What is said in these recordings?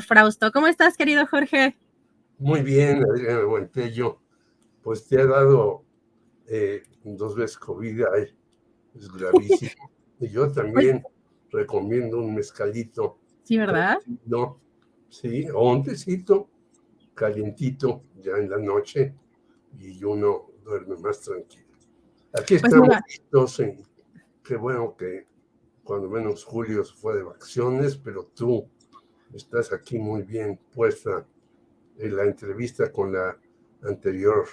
Frausto. ¿Cómo estás, querido Jorge? Muy bien, Adriana Buentello. Pues te ha dado 2 veces COVID, es gravísimo. Y yo Oye, también recomiendo un mezcalito sí, ¿verdad? tranquilo, sí, o un tecito calientito ya en la noche y uno duerme más tranquilo. Aquí Pues estamos mira, listos qué bueno que cuando menos Julio se fue de vacaciones, pero tú estás aquí muy bien puesta en la entrevista con la anterior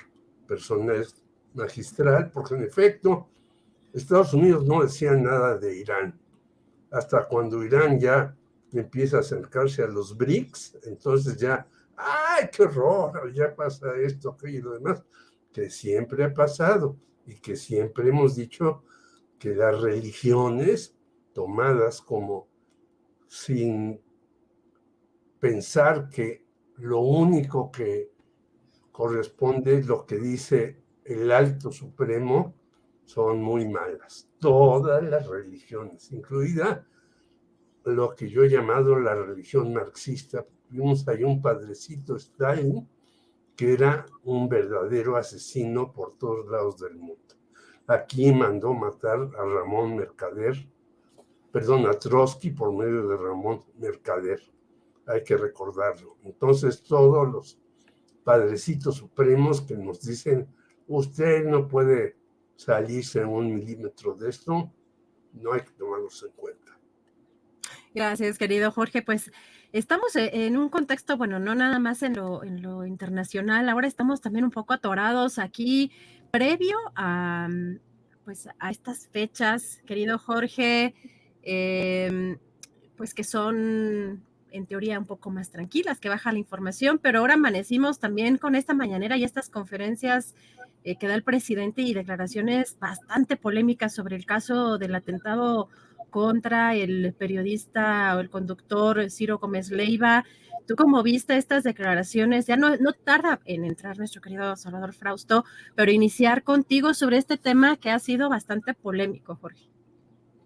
persona es magistral, porque en efecto Estados Unidos no decía nada de Irán. Hasta cuando Irán ya empieza a acercarse a los BRICS, entonces ya, ¡ay, qué horror! Ya pasa esto, aquello y lo demás, que siempre ha pasado y que siempre hemos dicho que las religiones tomadas como sin pensar que lo único que corresponde lo que dice el Alto Supremo, son muy malas. Todas las religiones, incluida lo que yo he llamado la religión marxista. Vimos ahí un padrecito Stalin que era un verdadero asesino por todos lados del mundo. Aquí mandó matar a Ramón Mercader, perdón, a Trotsky por medio de Ramón Mercader. Hay que recordarlo. Entonces, todos los padrecitos supremos que nos dicen, usted no puede salirse un milímetro de esto, no hay que tomarlos en cuenta. gracias, querido Jorge. Pues estamos en un contexto, bueno, no nada más en lo internacional, ahora estamos también un poco atorados aquí previo pues, a estas fechas, querido Jorge, pues que son en teoría un poco más tranquilas, que baja la información, pero ahora amanecimos también con esta mañanera y estas conferencias que da el presidente y declaraciones bastante polémicas sobre el caso del atentado contra el periodista o el conductor Ciro Gómez Leiva. ¿Tú cómo viste estas declaraciones? Ya no tarda en entrar nuestro querido Salvador Frausto, pero iniciar contigo sobre este tema que ha sido bastante polémico, Jorge.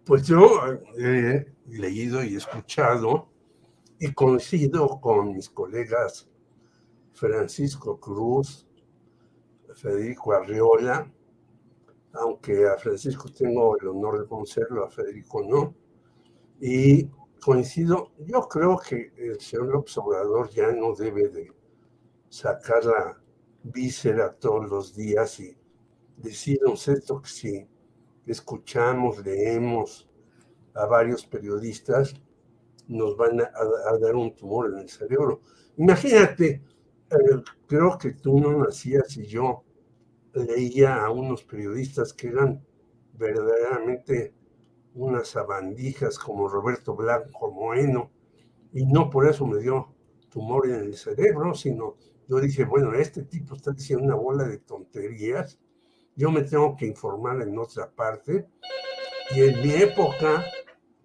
Pues yo he leído y escuchado y coincido con mis colegas Francisco Cruz, Federico Arriola, aunque a Francisco tengo el honor de conocerlo, a Federico no, y coincido, yo creo que el señor López Obrador ya no debe de sacar la víscera todos los días y decirnos esto que si escuchamos, leemos a varios periodistas, nos van a dar un tumor en el cerebro. Imagínate, creo que tú no nacías y yo leía a unos periodistas que eran verdaderamente unas sabandijas como Roberto Blanco Moeno, y no por eso me dio tumor en el cerebro, sino yo dije, bueno, este tipo está diciendo una bola de tonterías, yo me tengo que informar en otra parte, y en mi época,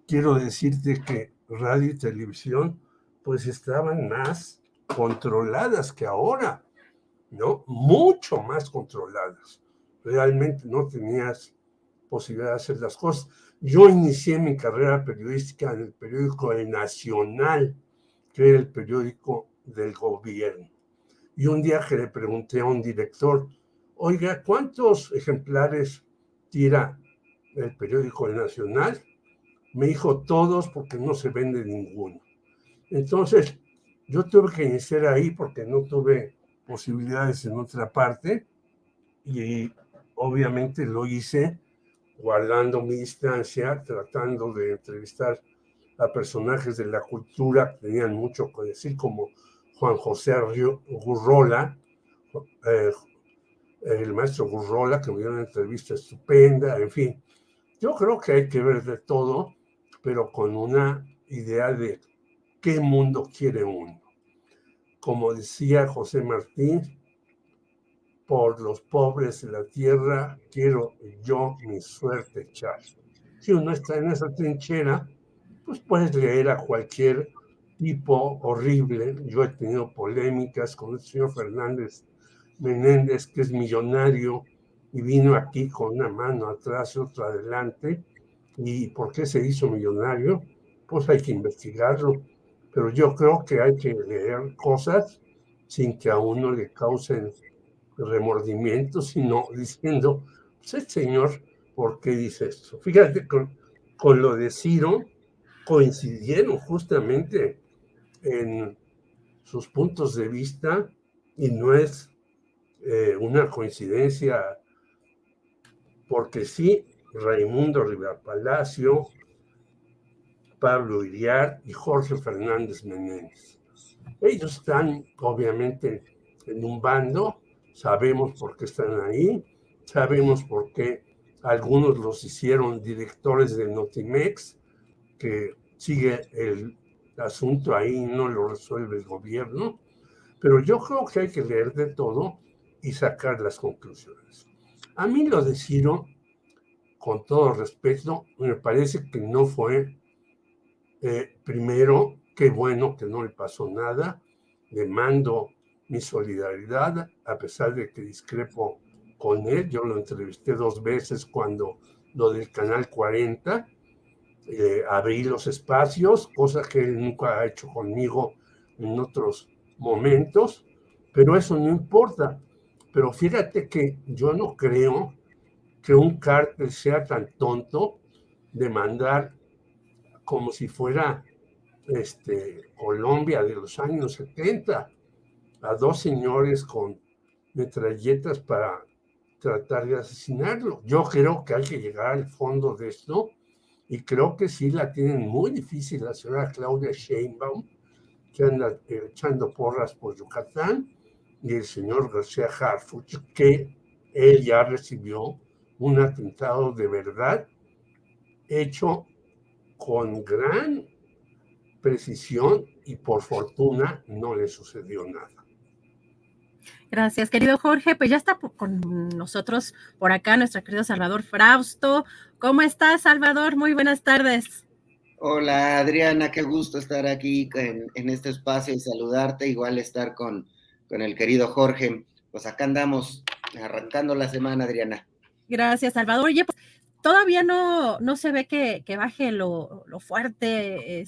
quiero decirte que radio y televisión, pues estaban más controladas que ahora, ¿no? Mucho más controladas. Realmente no tenías posibilidad de hacer las cosas. Yo inicié mi carrera periodística en el periódico El Nacional, que era el periódico del gobierno. Y un día que le pregunté a un director, oiga, ¿cuántos ejemplares tira el periódico El Nacional? Me dijo todos porque no se vende ninguno. Entonces, yo tuve que iniciar ahí porque no tuve posibilidades en otra parte y obviamente lo hice guardando mi distancia, tratando de entrevistar a personajes de la cultura que tenían mucho que decir, como Juan José Gurrola, eh, el maestro Gurrola, que me dio una entrevista estupenda, en fin. Yo creo que hay que ver de todo, pero con una idea de qué mundo quiere uno. Como decía José Martín, por los pobres de la tierra quiero yo mi suerte echar. Si uno está en esa trinchera, pues puedes leer a cualquier tipo horrible. Yo he tenido polémicas con el señor Fernández Menéndez, que es millonario y vino aquí con una mano atrás y otra adelante. ¿Y por qué se hizo millonario? Pues hay que investigarlo. pero yo creo que hay que leer cosas sin que a uno le causen remordimiento, sino diciendo, pues señor, ¿por qué dice esto? Fíjate, con lo de Ciro coincidieron justamente en sus puntos de vista y no es una coincidencia, porque sí, Raimundo Rivera Palacio, Pablo Iriart y Jorge Fernández Menéndez. Ellos están obviamente en un bando, sabemos por qué están ahí, sabemos por qué algunos los hicieron directores de Notimex, que sigue el asunto ahí, no lo resuelve el gobierno, pero yo creo que hay que leer de todo y sacar las conclusiones. A mí lo de Ciro, con todo respeto, me parece que no fue, primero, qué bueno que no le pasó nada, le mando mi solidaridad, a pesar de que discrepo con él. Yo lo entrevisté 2 veces cuando lo del Canal 40, abrí los espacios, cosa que él nunca ha hecho conmigo en otros momentos, pero eso no importa. Pero fíjate que yo no creo que un cártel sea tan tonto de mandar como si fuera Colombia de los años 70 a 2 señores con metralletas para tratar de asesinarlo. Yo creo que hay que llegar al fondo de esto y creo que sí la tienen muy difícil la señora Claudia Sheinbaum, que anda echando porras por Yucatán, y el señor García Harfuch, que él ya recibió un atentado de verdad hecho con gran precisión y por fortuna no le sucedió nada. Gracias, querido Jorge. Pues ya está con nosotros por acá nuestro querido Salvador Frausto. ¿Cómo estás, Salvador? Muy buenas tardes. Hola, Adriana, qué gusto estar aquí en este espacio y saludarte, igual estar con el querido Jorge. Pues acá andamos arrancando la semana, Adriana. Gracias, Salvador. Oye, pues todavía no se ve que baje lo fuerte.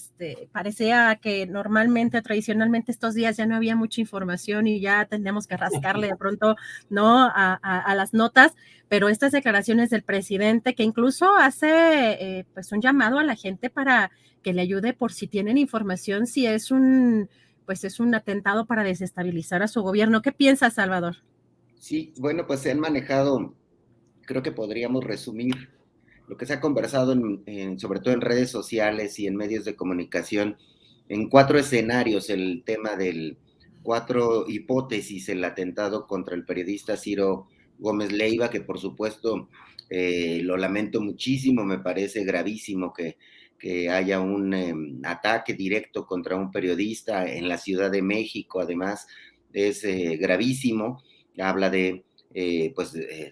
Parecía que normalmente, tradicionalmente, estos días ya no había mucha información y ya tendríamos que rascarle de pronto, ¿no? A las notas, pero estas declaraciones del presidente, que incluso hace pues un llamado a la gente para que le ayude por si tienen información, si es pues es un atentado para desestabilizar a su gobierno. ¿Qué piensas, Salvador? Sí, bueno, pues se han manejado, creo que podríamos resumir lo que se ha conversado sobre todo en redes sociales y en medios de comunicación, en 4 escenarios, el tema del 4 hipótesis, el atentado contra el periodista Ciro Gómez Leiva, que por supuesto lo lamento muchísimo, me parece gravísimo que haya un ataque directo contra un periodista en la Ciudad de México, además es gravísimo, habla de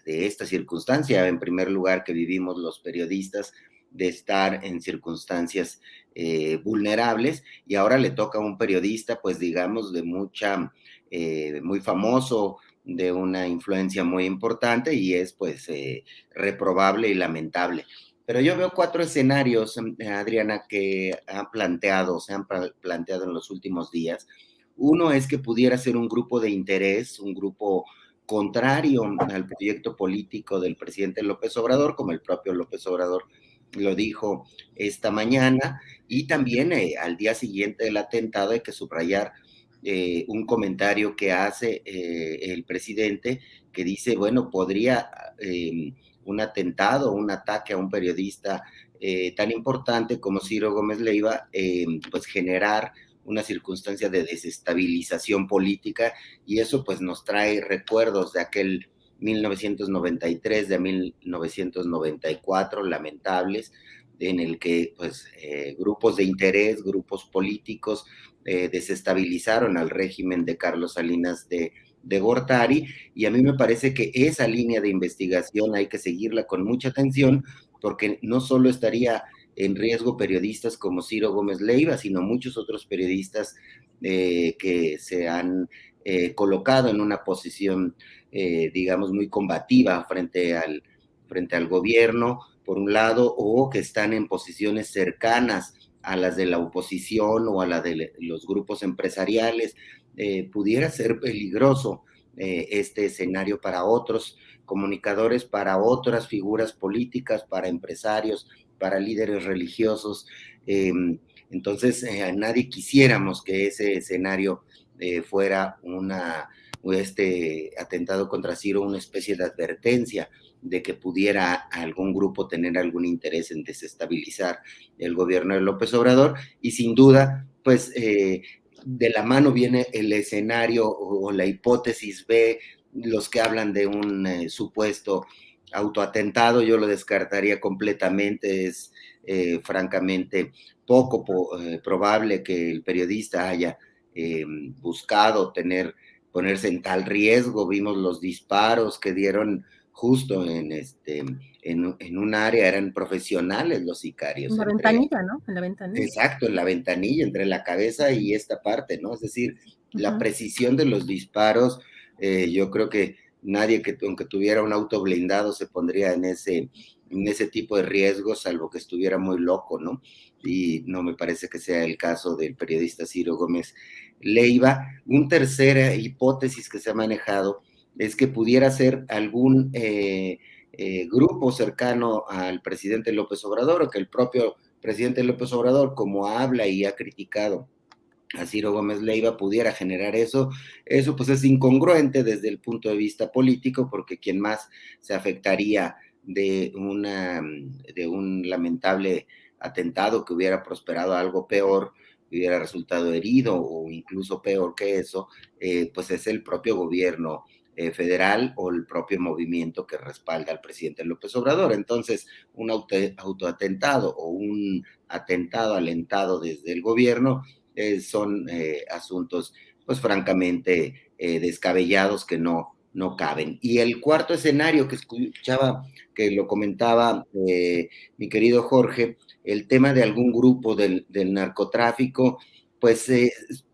esta circunstancia, en primer lugar, que vivimos los periodistas, de estar en circunstancias vulnerables, y ahora le toca a un periodista, pues digamos, de muy famoso, de una influencia muy importante, y es pues reprobable y lamentable. Pero yo veo 4 escenarios, Adriana, que se han planteado en los últimos días. Uno es que pudiera ser un grupo de interés, un grupo contrario al proyecto político del presidente López Obrador, como el propio López Obrador lo dijo esta mañana, y también al día siguiente del atentado hay que subrayar un comentario que hace el presidente, que dice, bueno, podría un atentado, un ataque a un periodista tan importante como Ciro Gómez Leiva, pues generar una circunstancia de desestabilización política, y eso pues nos trae recuerdos de aquel 1993, de 1994, lamentables, en el que pues grupos de interés, grupos políticos desestabilizaron al régimen de Carlos Salinas de Gortari, y a mí me parece que esa línea de investigación hay que seguirla con mucha atención, porque no solo estaría en riesgo periodistas como Ciro Gómez Leiva, sino muchos otros periodistas que se han colocado en una posición, digamos, muy combativa frente al gobierno, por un lado, o que están en posiciones cercanas a las de la oposición o a la de los grupos empresariales. Pudiera ser peligroso este escenario para otros comunicadores, para otras figuras políticas, para empresarios, para líderes religiosos. Entonces, a nadie quisiéramos que ese escenario fuera este atentado contra Ciro una especie de advertencia de que pudiera algún grupo tener algún interés en desestabilizar el gobierno de López Obrador, y sin duda, pues de la mano viene el escenario o la hipótesis B, los que hablan de un supuesto autoatentado. Yo lo descartaría completamente. Es francamente poco probable que el periodista haya buscado ponerse en tal riesgo. Vimos los disparos que dieron justo en un área, eran profesionales los sicarios. En la ventanilla, ¿no? En la ventanilla. Exacto, en la ventanilla, entre la cabeza y esta parte, ¿no? Es decir, la precisión de los disparos, yo creo que nadie aunque tuviera un auto blindado, se pondría en ese tipo de riesgos, salvo que estuviera muy loco, ¿no? Y no me parece que sea el caso del periodista Ciro Gómez Leiva. Una tercera hipótesis que se ha manejado es que pudiera ser algún grupo cercano al presidente López Obrador, o que el propio presidente López Obrador, como habla y ha criticado a Ciro Gómez Leiva, pudiera generar eso. Eso pues es incongruente desde el punto de vista político, porque quien más se afectaría de un lamentable atentado que hubiera prosperado algo peor, hubiera resultado herido o incluso peor que eso, pues es el propio gobierno federal o el propio movimiento que respalda al presidente López Obrador. Entonces, un autoatentado o un atentado alentado desde el gobierno son asuntos, pues francamente, descabellados que no caben. Y el cuarto escenario que escuchaba, que lo comentaba mi querido Jorge, el tema de algún grupo del narcotráfico, pues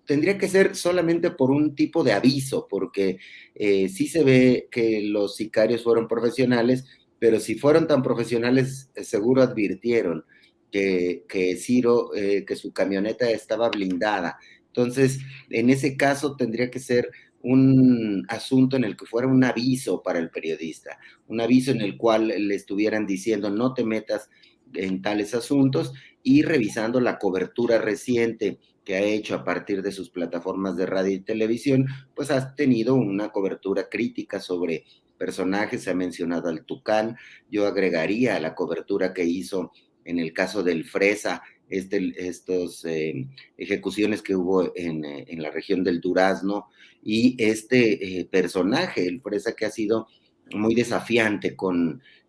tendría que ser solamente por un tipo de aviso, porque sí se ve que los sicarios fueron profesionales, pero si fueron tan profesionales, seguro advirtieron que Ciro, que su camioneta estaba blindada. Entonces, en ese caso tendría que ser un asunto en el que fuera un aviso para el periodista, un aviso en el cual le estuvieran diciendo no te metas en tales asuntos, y revisando la cobertura reciente que ha hecho a partir de sus plataformas de radio y televisión, pues ha tenido una cobertura crítica sobre personajes. Se ha mencionado al Tucán. Yo agregaría a la cobertura que hizo en el caso del Fresa, estos ejecuciones que hubo en la región del Durazno, y este personaje, el Fresa, que ha sido muy desafiante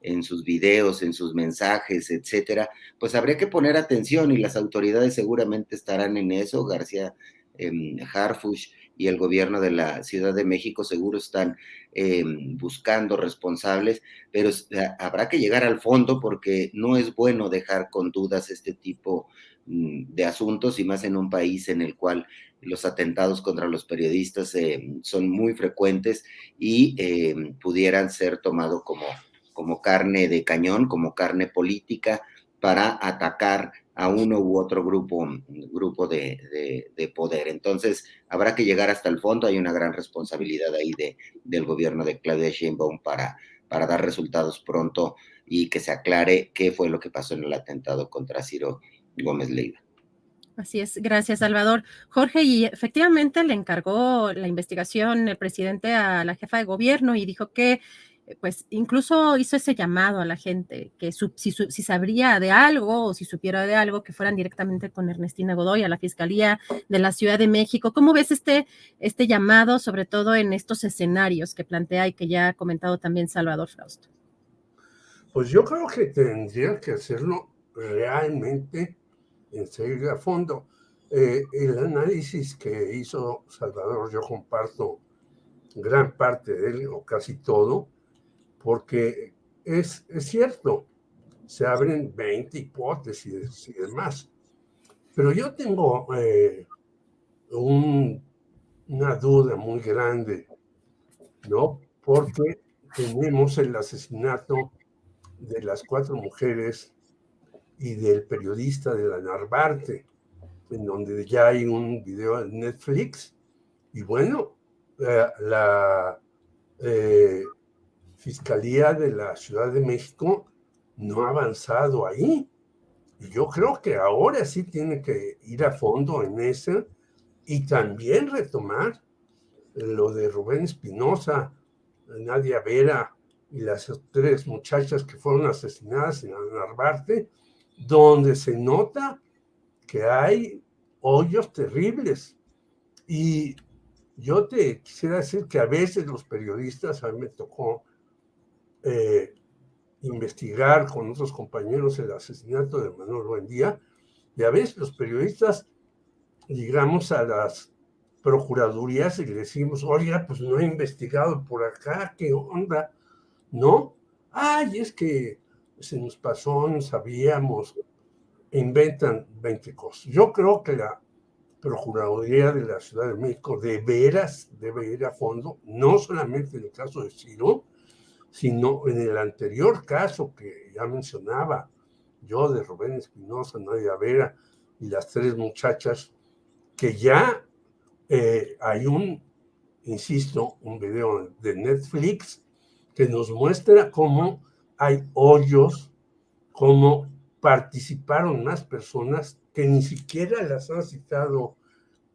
en sus videos, en sus mensajes, etcétera. Pues habría que poner atención, y las autoridades seguramente estarán en eso. García Harfuch y el gobierno de la Ciudad de México seguro están buscando responsables, pero habrá que llegar al fondo, porque no es bueno dejar con dudas este tipo de asuntos, y más en un país en el cual los atentados contra los periodistas son muy frecuentes y pudieran ser tomados como carne de cañón, como carne política, para atacar a uno u otro grupo de poder. Entonces, habrá que llegar hasta el fondo. Hay una gran responsabilidad ahí del gobierno de Claudia Sheinbaum para dar resultados pronto y que se aclare qué fue lo que pasó en el atentado contra Ciro Gómez Leiva. Así es, gracias, Salvador. Jorge, y efectivamente le encargó la investigación el presidente a la jefa de gobierno y dijo que pues incluso hizo ese llamado a la gente, que si sabría de algo o si supiera de algo, que fueran directamente con Ernestina Godoy a la Fiscalía de la Ciudad de México. ¿Cómo ves este llamado, sobre todo en estos escenarios que plantea y que ya ha comentado también Salvador Frausto? Pues yo creo que tendría que hacerlo realmente en serio, a fondo. El análisis que hizo Salvador, yo comparto gran parte de él, o casi todo, porque es cierto, se abren 20 hipótesis y demás, pero yo tengo una duda muy grande, ¿no? Porque tenemos el asesinato de las 4 mujeres y del periodista de la Narvarte, en donde ya hay un video en Netflix. Y bueno, la Fiscalía de la Ciudad de México no ha avanzado ahí. Y yo creo que ahora sí tiene que ir a fondo en eso y también retomar lo de Rubén Espinosa, Nadia Vera y las 3 muchachas que fueron asesinadas en Narvarte, donde se nota que hay hoyos terribles. Y yo te quisiera decir que a veces los periodistas, a mí me tocó investigar con otros compañeros el asesinato de Manuel Buendía, y a veces los periodistas llegamos a las procuradurías y le decimos, oiga, pues no he investigado por acá, ¿qué onda? ¿No? Ay, es que se nos pasó, no sabíamos, inventan 20 cosas. Yo creo que la Procuraduría de la Ciudad de México de veras debe ir a fondo, no solamente en el caso de Ciro, sino en el anterior caso que ya mencionaba yo de Rubén Espinosa, Nadia Vera y las 3 muchachas, que ya hay insisto, un video de Netflix que nos muestra cómo hay hoyos, cómo participaron más personas que ni siquiera las han citado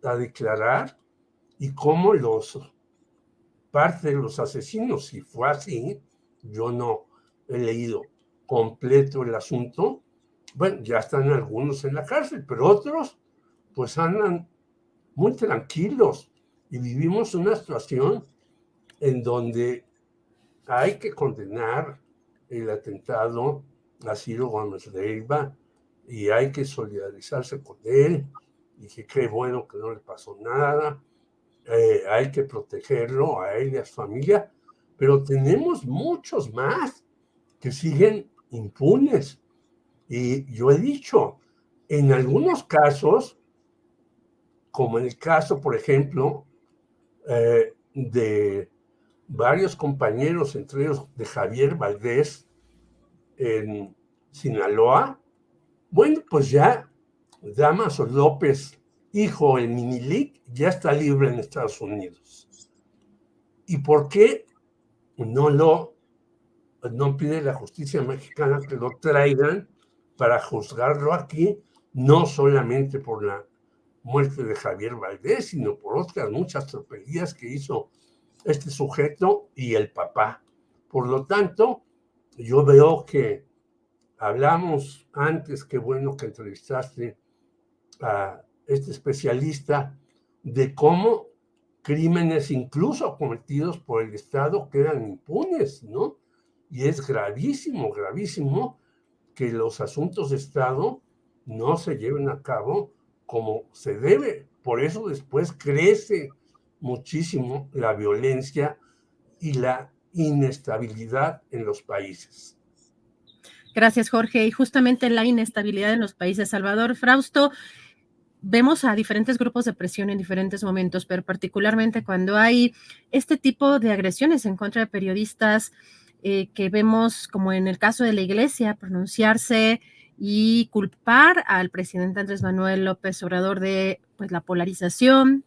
a declarar y cómo parte de los asesinos, si fue así, yo no he leído completo el asunto, bueno, ya están algunos en la cárcel, pero otros pues andan muy tranquilos y vivimos una situación en donde hay que condenar el atentado a Ciro Gómez Leiva y hay que solidarizarse con él y que qué bueno que no le pasó nada, hay que protegerlo a él y a su familia, pero tenemos muchos más que siguen impunes. Y yo he dicho, en algunos casos, como en el caso, por ejemplo, de varios compañeros, entre ellos de Javier Valdés en Sinaloa, bueno, pues ya Damaso López, hijo del Minilic, ya está libre en Estados Unidos. ¿Y por qué no pide la justicia mexicana que lo traigan para juzgarlo aquí, no solamente por la muerte de Javier Valdés, sino por otras muchas tropelías que hizo este sujeto y el papá? Por lo tanto, yo veo que hablamos antes, qué bueno que entrevistaste a este especialista, de cómo crímenes incluso cometidos por el Estado quedan impunes, ¿no? Y es gravísimo, gravísimo que los asuntos de Estado no se lleven a cabo como se debe. Por eso después crece muchísimo la violencia y la inestabilidad en los países. Gracias, Jorge. Y justamente la inestabilidad en los países, Salvador Frausto, vemos a diferentes grupos de presión en diferentes momentos, pero particularmente cuando hay este tipo de agresiones en contra de periodistas, que vemos, como en el caso de la Iglesia, pronunciarse y culpar al presidente Andrés Manuel López Obrador de pues, la polarización.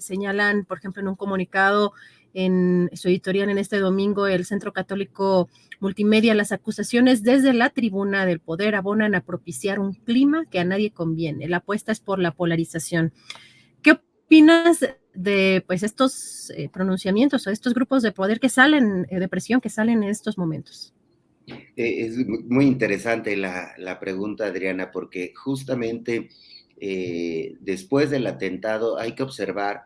Señalan, por ejemplo, en un comunicado en su editorial en este domingo, el Centro Católico Multimedia, las acusaciones desde la tribuna del poder abonan a propiciar un clima que a nadie conviene. La apuesta es por la polarización. ¿Qué opinas de pues estos pronunciamientos o estos grupos de poder que salen, de presión que salen en estos momentos? Es muy interesante la pregunta, Adriana, porque justamente después del atentado hay que observar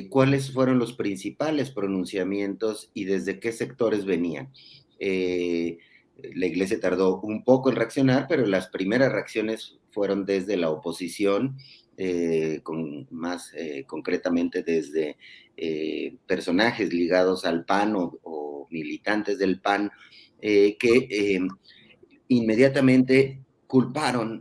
cuáles fueron los principales pronunciamientos y desde qué sectores venían. La Iglesia tardó un poco en reaccionar, pero las primeras reacciones fueron desde la oposición, más concretamente desde personajes ligados al PAN o militantes del PAN, que inmediatamente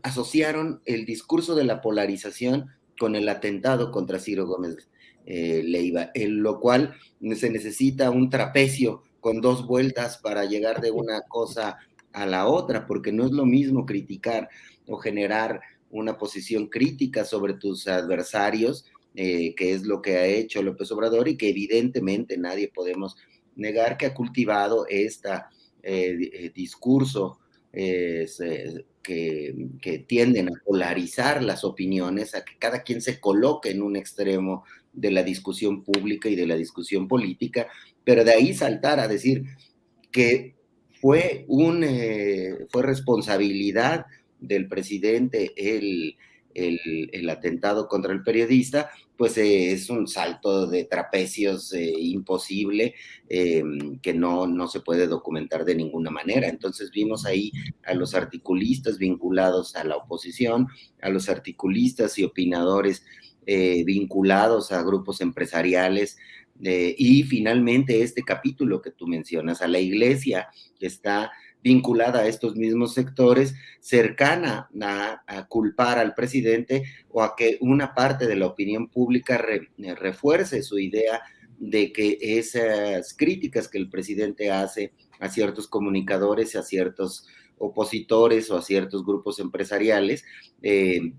asociaron el discurso de la polarización con el atentado contra Ciro Gómez Leiva, en lo cual se necesita un trapecio con 2 vueltas para llegar de una cosa a la otra, porque no es lo mismo criticar o generar una posición crítica sobre tus adversarios, que es lo que ha hecho López Obrador y que evidentemente nadie podemos negar que ha cultivado discurso que tienden a polarizar las opiniones, a que cada quien se coloque en un extremo de la discusión pública y de la discusión política, pero de ahí saltar a decir que fue responsabilidad del presidente el atentado contra el periodista, pues es un salto de trapecios imposible, que no se puede documentar de ninguna manera. Entonces vimos ahí a los articulistas vinculados a la oposición, a los articulistas y opinadores vinculados a grupos empresariales, y finalmente este capítulo que tú mencionas, a la iglesia que está vinculada a estos mismos sectores, cercana a culpar al presidente o a que una parte de la opinión pública refuerce su idea de que esas críticas que el presidente hace a ciertos comunicadores, a ciertos opositores o a ciertos grupos empresariales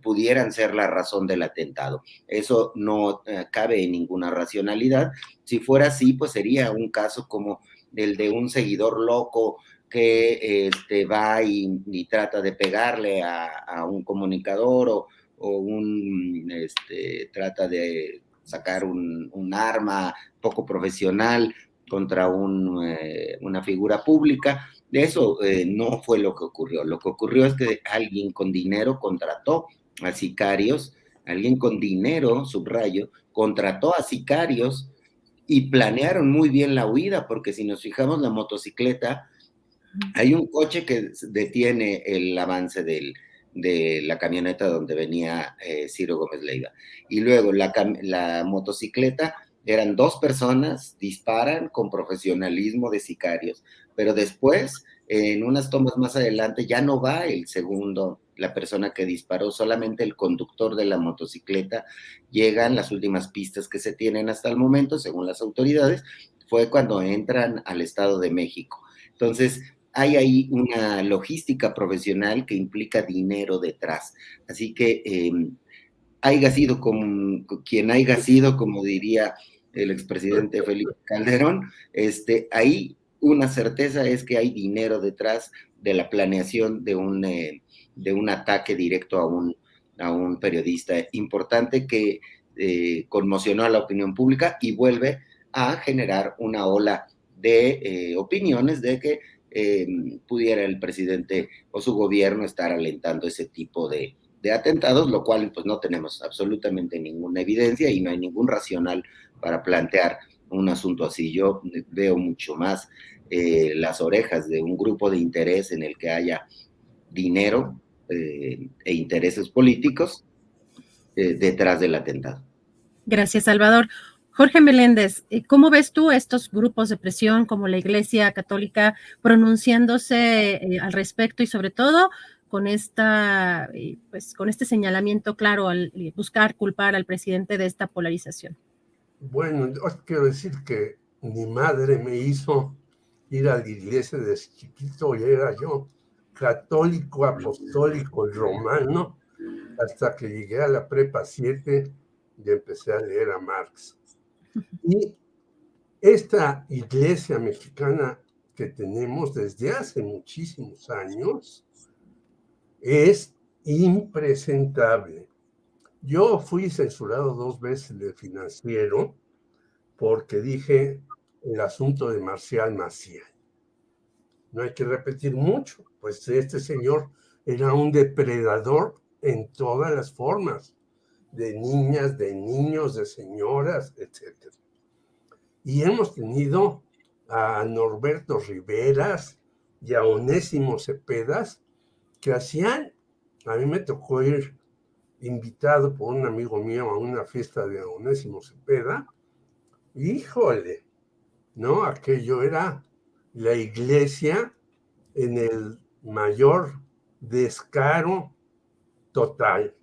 pudieran ser la razón del atentado. Eso no cabe en ninguna racionalidad. Si fuera así, pues sería un caso como el de un seguidor loco que va y trata de pegarle a un comunicador o trata de sacar un arma poco profesional contra una figura pública. De eso no fue lo que ocurrió. Lo que ocurrió es que alguien con dinero contrató a sicarios, alguien con dinero, subrayo, contrató a sicarios y planearon muy bien la huida, porque si nos fijamos la motocicleta, hay un coche que detiene el avance de la camioneta donde venía Ciro Gómez Leiva. Y luego la motocicleta, eran 2 personas, disparan con profesionalismo de sicarios, pero después, en unas tomas más adelante, ya no va el segundo, la persona que disparó, solamente el conductor de la motocicleta. Llegan las últimas pistas que se tienen hasta el momento, según las autoridades, fue cuando entran al Estado de México. Entonces, hay ahí una logística profesional que implica dinero detrás. Así que haya sido quien haya sido, como diría el expresidente Felipe Calderón, ahí una certeza es que hay dinero detrás de la planeación de un ataque directo a un periodista importante que conmocionó a la opinión pública y vuelve a generar una ola de opiniones de que pudiera el presidente o su gobierno estar alentando ese tipo de atentados, lo cual pues no tenemos absolutamente ninguna evidencia y no hay ningún racional para plantear un asunto así. Yo veo mucho más las orejas de un grupo de interés en el que haya dinero e intereses políticos detrás del atentado. Gracias, Salvador. Jorge Meléndez, ¿cómo ves tú estos grupos de presión como la Iglesia Católica pronunciándose al respecto y sobre todo con con este señalamiento claro al buscar culpar al presidente de esta polarización? Bueno, yo quiero decir que mi madre me hizo ir a la iglesia desde chiquito y era yo católico, apostólico y romano hasta que llegué a la prepa 7 y empecé a leer a Marx. Y esta iglesia mexicana que tenemos desde hace muchísimos años es impresentable. Yo fui censurado 2 veces del Financiero porque dije el asunto de Marcial Maciel. No hay que repetir mucho, pues este señor era un depredador en todas las formas, de niñas, de niños, de señoras, etc. Y hemos tenido a Norberto Riveras y a Onésimo Cepedas que a mí me tocó ir invitado por un amigo mío a una fiesta de Onésimo Cepeda. Híjole, ¿no? Aquello era la iglesia en el mayor descaro total.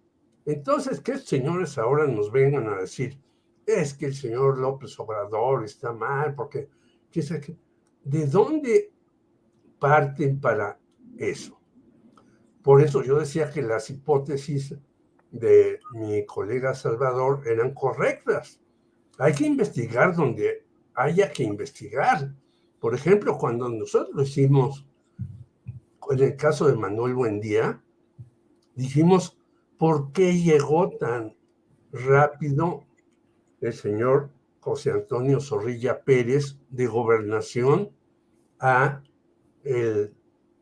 Entonces, que estos señores ahora nos vengan a decir, es que el señor López Obrador está mal, porque, ¿de dónde parten para eso. Por eso yo decía que las hipótesis de mi colega Salvador eran correctas. Hay que investigar donde haya que investigar. Por ejemplo, cuando nosotros lo hicimos, en el caso de Manuel Buendía, dijimos, ¿por qué llegó tan rápido el señor José Antonio Zorrilla Pérez de Gobernación a el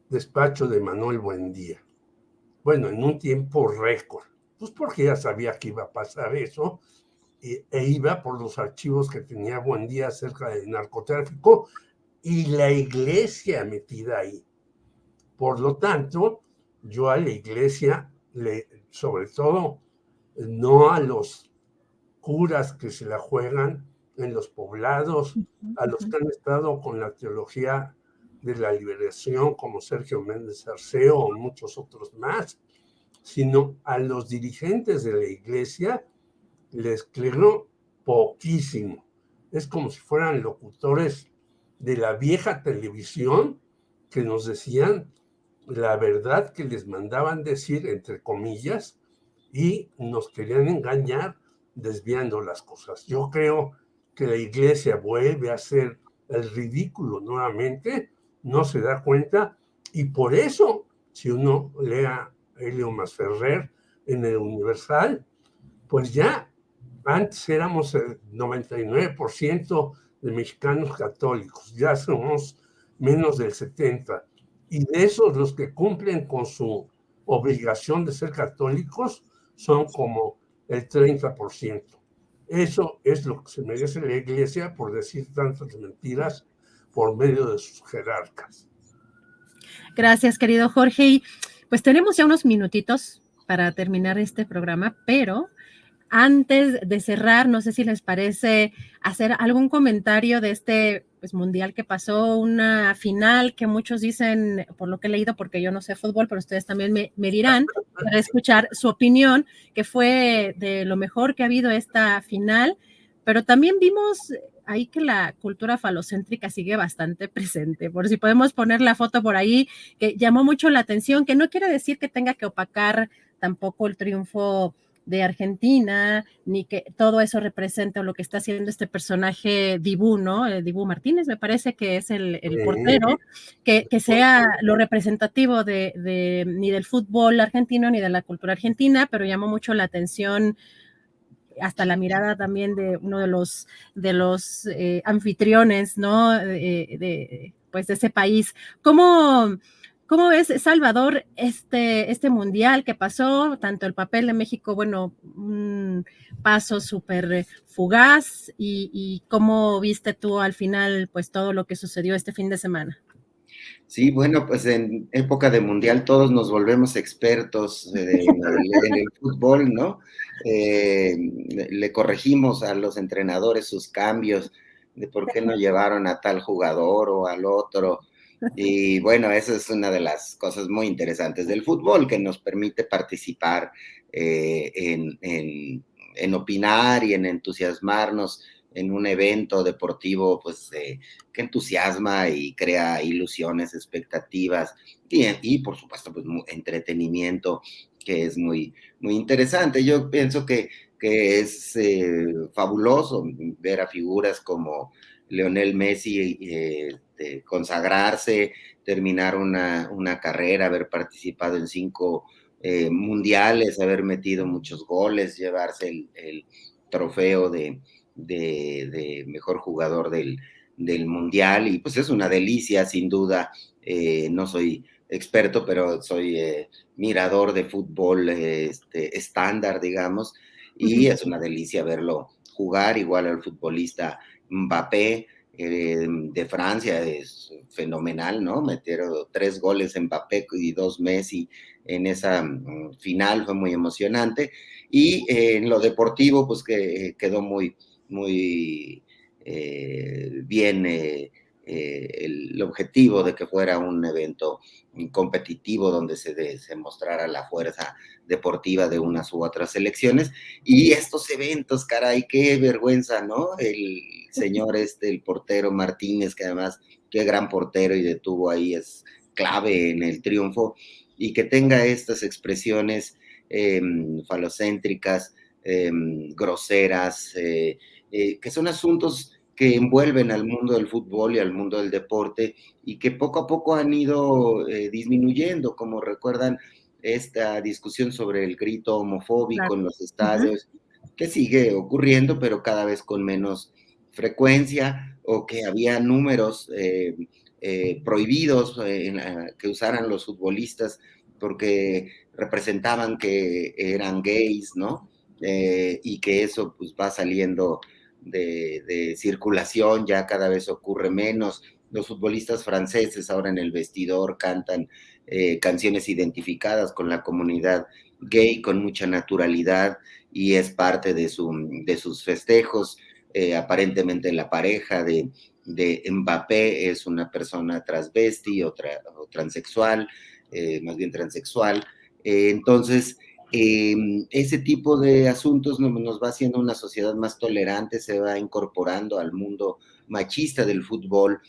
despacho de Manuel Buendía? Bueno, en un tiempo récord. Pues porque ya sabía que iba a pasar eso e iba por los archivos que tenía Buendía acerca del narcotráfico y la iglesia metida ahí. Por lo tanto, yo a la iglesia, sobre todo, no a los curas que se la juegan en los poblados, a los que han estado con la teología de la liberación, como Sergio Méndez Arceo o muchos otros más, sino a los dirigentes de la iglesia les creo poquísimo. Es como si fueran locutores de la vieja televisión que nos decían la verdad que les mandaban decir, entre comillas, y nos querían engañar desviando las cosas. Yo creo que la iglesia vuelve a hacer el ridículo nuevamente, no se da cuenta, y por eso, si uno lea Helio Masferrer en el Universal, pues ya antes éramos el 99% de mexicanos católicos, ya somos menos del 70%, y de esos los que cumplen con su obligación de ser católicos son como el 30%. Eso es lo que se merece la iglesia por decir tantas mentiras por medio de sus jerarcas. Gracias, querido Jorge. Y pues tenemos ya unos minutitos para terminar este programa, pero antes de cerrar, no sé si les parece hacer algún comentario de este pues, mundial que pasó, una final que muchos dicen, por lo que he leído, porque yo no sé fútbol, pero ustedes también me dirán, para escuchar su opinión, que fue de lo mejor que ha habido esta final, pero también vimos ahí que la cultura falocéntrica sigue bastante presente, por si podemos poner la foto por ahí, que llamó mucho la atención, que no quiere decir que tenga que opacar tampoco el triunfo de Argentina, ni que todo eso represente lo que está haciendo este personaje Dibu, ¿no? Dibu Martínez, me parece que es el portero, que sea lo representativo ni del fútbol argentino ni de la cultura argentina, pero llamó mucho la atención hasta la mirada también de uno de los anfitriones, ¿no? Pues de ese país. ¿Cómo ves, Salvador, este mundial que pasó? Tanto el papel de México, bueno, un paso súper fugaz, y cómo viste tú al final, pues todo lo que sucedió este fin de semana. Sí, bueno, pues en época de mundial todos nos volvemos expertos en el fútbol, ¿no? Le corregimos a los entrenadores sus cambios de por qué no llevaron a tal jugador o al otro. Y bueno, esa es una de las cosas muy interesantes del fútbol, que nos permite participar en opinar y en entusiasmarnos en un evento deportivo, pues, que entusiasma y crea ilusiones, expectativas y por supuesto, pues, entretenimiento, que es muy, muy interesante. Yo pienso que es fabuloso ver a figuras como Lionel Messi consagrarse, terminar una carrera, haber participado en 5 mundiales, haber metido muchos goles, llevarse el trofeo de mejor jugador del mundial, y pues es una delicia, sin duda. No soy experto, pero soy mirador de fútbol estándar, digamos, y es una delicia verlo jugar, igual al futbolista Mbappé de Francia, es fenomenal, ¿no? Metieron 3 goles Mbappé y 2 Messi en esa final, fue muy emocionante, y en lo deportivo, pues que quedó muy bien el objetivo de que fuera un evento competitivo donde se mostrara la fuerza deportiva de unas u otras selecciones. Y estos eventos, caray, qué vergüenza, ¿no? El señor el portero Martínez, que además, qué gran portero, y detuvo ahí, es clave en el triunfo, y que tenga estas expresiones falocéntricas, groseras, que son asuntos que envuelven al mundo del fútbol y al mundo del deporte, y que poco a poco han ido disminuyendo, como recuerdan esta discusión sobre el grito homofóbico Claro. en los estadios, que sigue ocurriendo, pero cada vez con menos frecuencia, o que había números prohibidos que usaran los futbolistas porque representaban que eran gays, ¿no? Y que eso pues va saliendo de circulación, ya cada vez ocurre menos. Los futbolistas franceses ahora en el vestidor cantan canciones identificadas con la comunidad gay con mucha naturalidad, y es parte de sus festejos. Aparentemente la pareja de Mbappé es una persona transvesti o transexual, más bien transexual. Entonces, ese tipo de asuntos nos va haciendo una sociedad más tolerante, se va incorporando al mundo machista del fútbol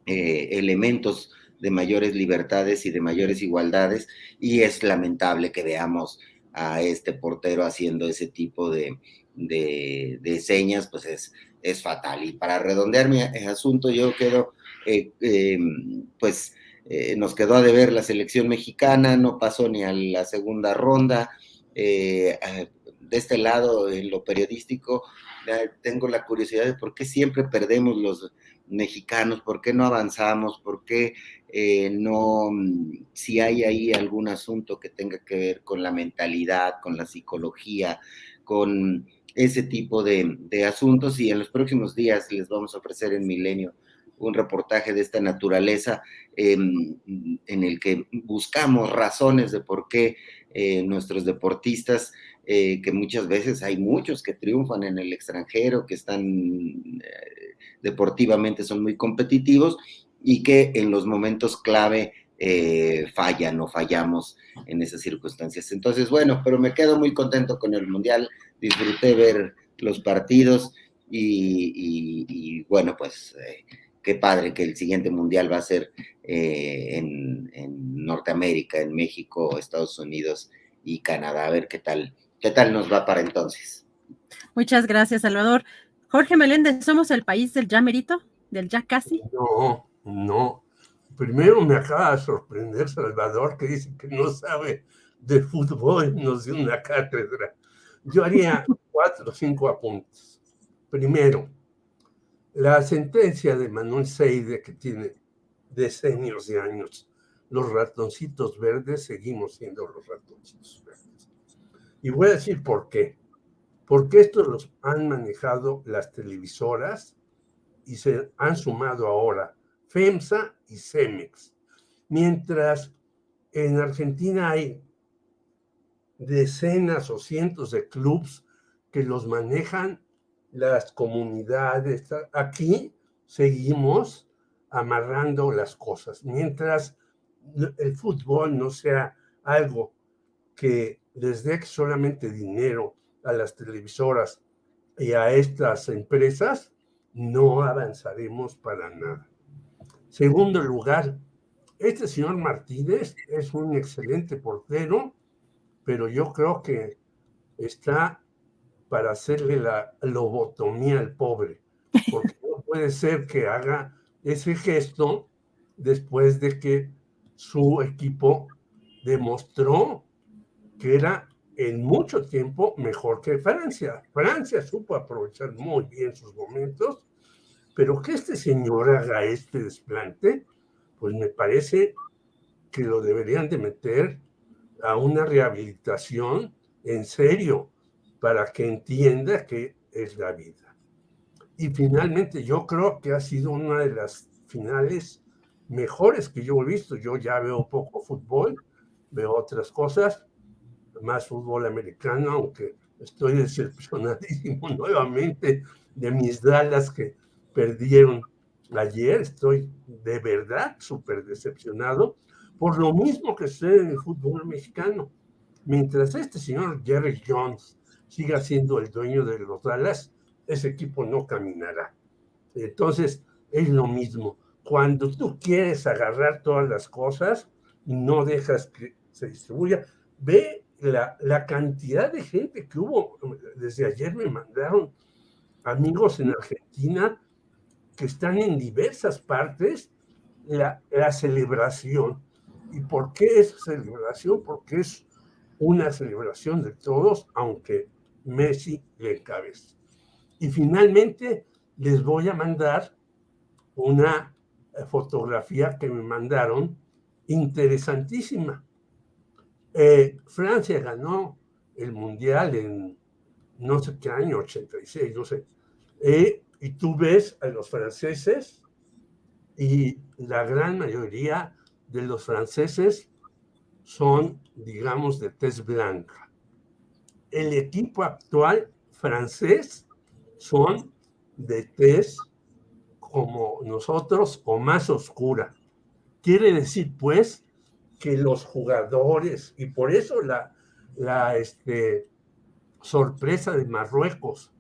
elementos de mayores libertades y de mayores igualdades, y es lamentable que veamos a este portero haciendo ese tipo de señas, pues es fatal. Y para redondear mi asunto, yo quedo, nos quedó a deber la selección mexicana, no pasó ni a la segunda ronda. De este lado, en lo periodístico, tengo la curiosidad de por qué siempre perdemos los mexicanos, por qué no avanzamos, por qué no, si hay ahí algún asunto que tenga que ver con la mentalidad, con la psicología, con ese tipo de asuntos. Y en los próximos días les vamos a ofrecer en Milenio un reportaje de esta naturaleza, en el que buscamos razones de por qué nuestros deportistas, que muchas veces hay muchos que triunfan en el extranjero, que están deportivamente son muy competitivos, y que en los momentos clave fallan o fallamos en esas circunstancias. Entonces, bueno, pero me quedo muy contento con el Mundial, disfruté ver los partidos, y bueno, pues qué padre que el siguiente Mundial va a ser en Norteamérica, en México, Estados Unidos y Canadá. A ver qué tal nos va para entonces. Muchas gracias, Salvador. Jorge Meléndez, ¿somos el país del ya merito? ¿Del ya casi? No. Primero me acaba de sorprender Salvador, que dice que no sabe de fútbol, nos dio una cátedra. Yo haría 4 o 5 apuntes. Primero, la sentencia de Manuel Seide, que tiene decenios de años, los ratoncitos verdes seguimos siendo los ratoncitos verdes. Y voy a decir por qué. Porque estos los han manejado las televisoras y se han sumado ahora FEMSA y CEMEX. Mientras en Argentina hay decenas o cientos de clubs que los manejan las comunidades, aquí seguimos amarrando las cosas. Mientras el fútbol no sea algo que les dé solamente dinero a las televisoras y a estas empresas, no avanzaremos para nada. Segundo lugar, este señor Martínez es un excelente portero, pero yo creo que está para hacerle la lobotomía al pobre, porque no puede ser que haga ese gesto después de que su equipo demostró que era en mucho tiempo mejor que Francia. Francia supo aprovechar muy bien sus momentos, pero que este señor haga este desplante, pues me parece que lo deberían de meter a una rehabilitación en serio para que entienda que es la vida. Y finalmente yo creo que ha sido una de las finales mejores que yo he visto. Yo ya veo poco fútbol, veo otras cosas, más fútbol americano, aunque estoy decepcionadísimo nuevamente de mis Dallas que perdieron ayer. Estoy de verdad súper decepcionado por lo mismo que sucede en el fútbol mexicano. Mientras este señor Jerry Jones siga siendo el dueño de los Dallas, ese equipo no caminará. Entonces, es lo mismo. cuando tú quieres agarrar todas las cosas y no dejas que se distribuya, ve la cantidad de gente que hubo. Desde ayer me mandaron amigos en Argentina que están en diversas partes, la celebración. ¿Y por qué es celebración? Porque es una celebración de todos, aunque Messi le encabece. Y finalmente les voy a mandar una fotografía que me mandaron interesantísima. Francia ganó el Mundial en no sé qué año, 86, no sé. Y tú ves a los franceses y la gran mayoría de los franceses son, digamos, de tez blanca. El equipo actual francés son de tez como nosotros o más oscura. Quiere decir, pues, que los jugadores, y por eso la sorpresa de Marruecos,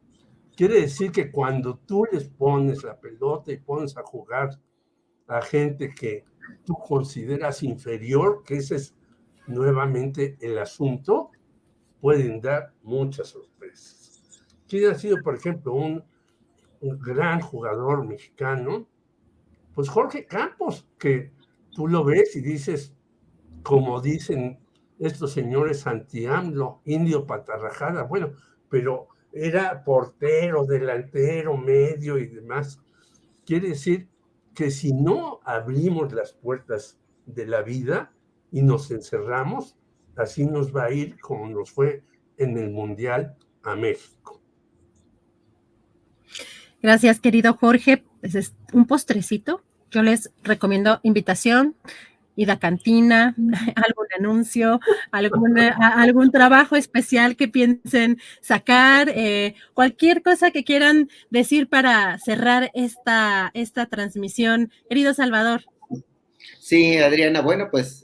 quiere decir que cuando tú les pones la pelota y pones a jugar a gente que tú consideras inferior, que ese es nuevamente el asunto, pueden dar muchas sorpresas. ¿Quién ha sido, por ejemplo, un gran jugador mexicano? Pues Jorge Campos, que tú lo ves y dices, como dicen estos señores anti-AMLO, indio patarrajada, bueno, pero era portero, delantero, medio y demás. Quiere decir que si no abrimos las puertas de la vida y nos encerramos, así nos va a ir como nos fue en el Mundial a México. Gracias, querido Jorge. Pues es un postrecito. Yo les recomiendo invitación, ida a cantina, algún anuncio, algún trabajo especial que piensen sacar, cualquier cosa que quieran decir para cerrar esta transmisión. Querido Salvador. Sí, Adriana, bueno, pues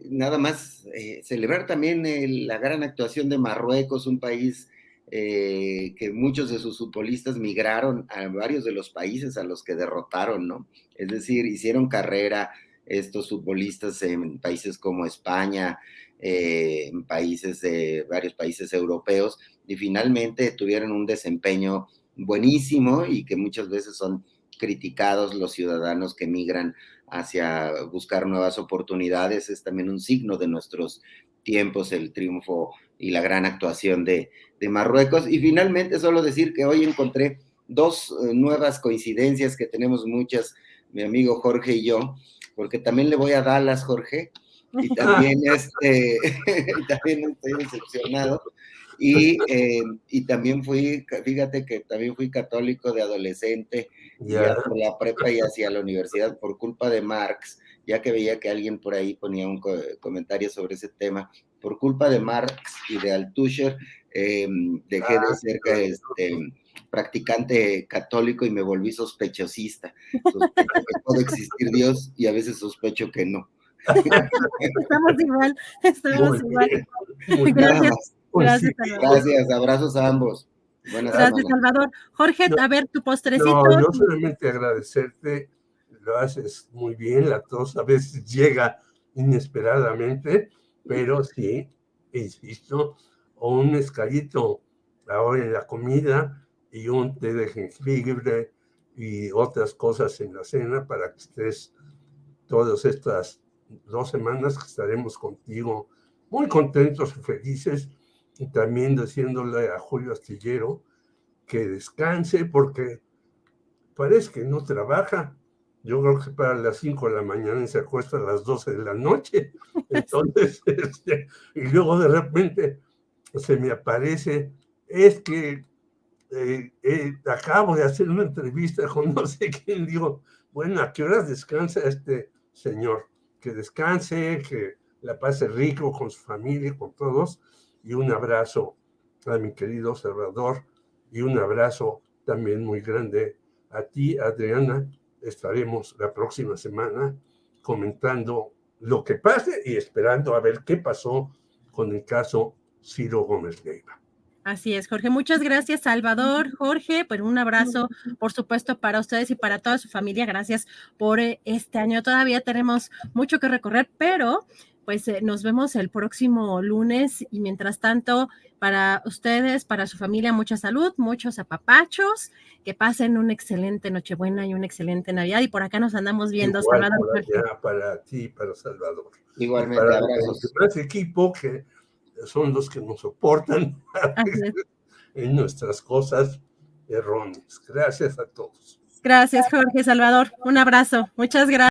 nada más celebrar también la gran actuación de Marruecos, un país que muchos de sus futbolistas migraron a varios de los países a los que derrotaron, ¿no? Es decir, hicieron carrera estos futbolistas en países como España, en varios países europeos, y finalmente tuvieron un desempeño buenísimo y que muchas veces son criticados los ciudadanos que migran hacia buscar nuevas oportunidades. Es también un signo de nuestros tiempos el triunfo y la gran actuación de Marruecos. Y finalmente solo decir que hoy encontré dos nuevas coincidencias que tenemos muchas, mi amigo Jorge y yo, porque también le voy a Dallas, Jorge, y también, también estoy decepcionado. Y también fíjate que también fui católico de adolescente y ya por la prepa y hacia la universidad por culpa de Marx, ya que veía que alguien por ahí ponía un comentario sobre ese tema, por culpa de Marx y de Althusser, dejé de ser practicante católico y me volví sospechosista. Sospecho que puede existir Dios y a veces sospecho que no. Estamos igual. Gracias. Gracias, Salvador. Gracias, abrazos a ambos. Buenas Gracias, Salvador. Jorge, a ver tu postrecito. No, yo solamente agradecerte, lo haces muy bien, la tos a veces llega inesperadamente, pero sí, insisto, o un mezcalito ahora en la comida y un té de jengibre y otras cosas en la cena para que estés todas estas 2 semanas que estaremos contigo muy contentos y felices, y también diciéndole a Julio Astillero que descanse porque parece que no trabaja. Yo creo que para las 5 de la mañana se acuesta a las 12 de la noche. Entonces, y luego de repente se me aparece, es que acabo de hacer una entrevista con no sé quién. Digo, bueno, ¿a qué horas descansa este señor? Que descanse, que la pase rico con su familia, con todos, y un abrazo a mi querido Salvador, y un abrazo también muy grande a ti, Adriana. Estaremos la próxima semana comentando lo que pase y esperando a ver qué pasó con el caso Ciro Gómez Leiva. Así es, Jorge. Muchas gracias, Salvador. Jorge, pues un abrazo, por supuesto, para ustedes y para toda su familia. Gracias por este año. Todavía tenemos mucho que recorrer, pero pues nos vemos el próximo lunes y mientras tanto, para ustedes, para su familia, mucha salud, muchos apapachos, que pasen una excelente Nochebuena y una excelente Navidad. Y por acá nos andamos viendo, Igual Salvador. por allá, para ti, para Salvador. Igualmente, Y para abrazos. el demás equipo que son los que nos soportan en nuestras cosas erróneas. Gracias a todos. Gracias, Jorge, Salvador. Un abrazo. Muchas gracias.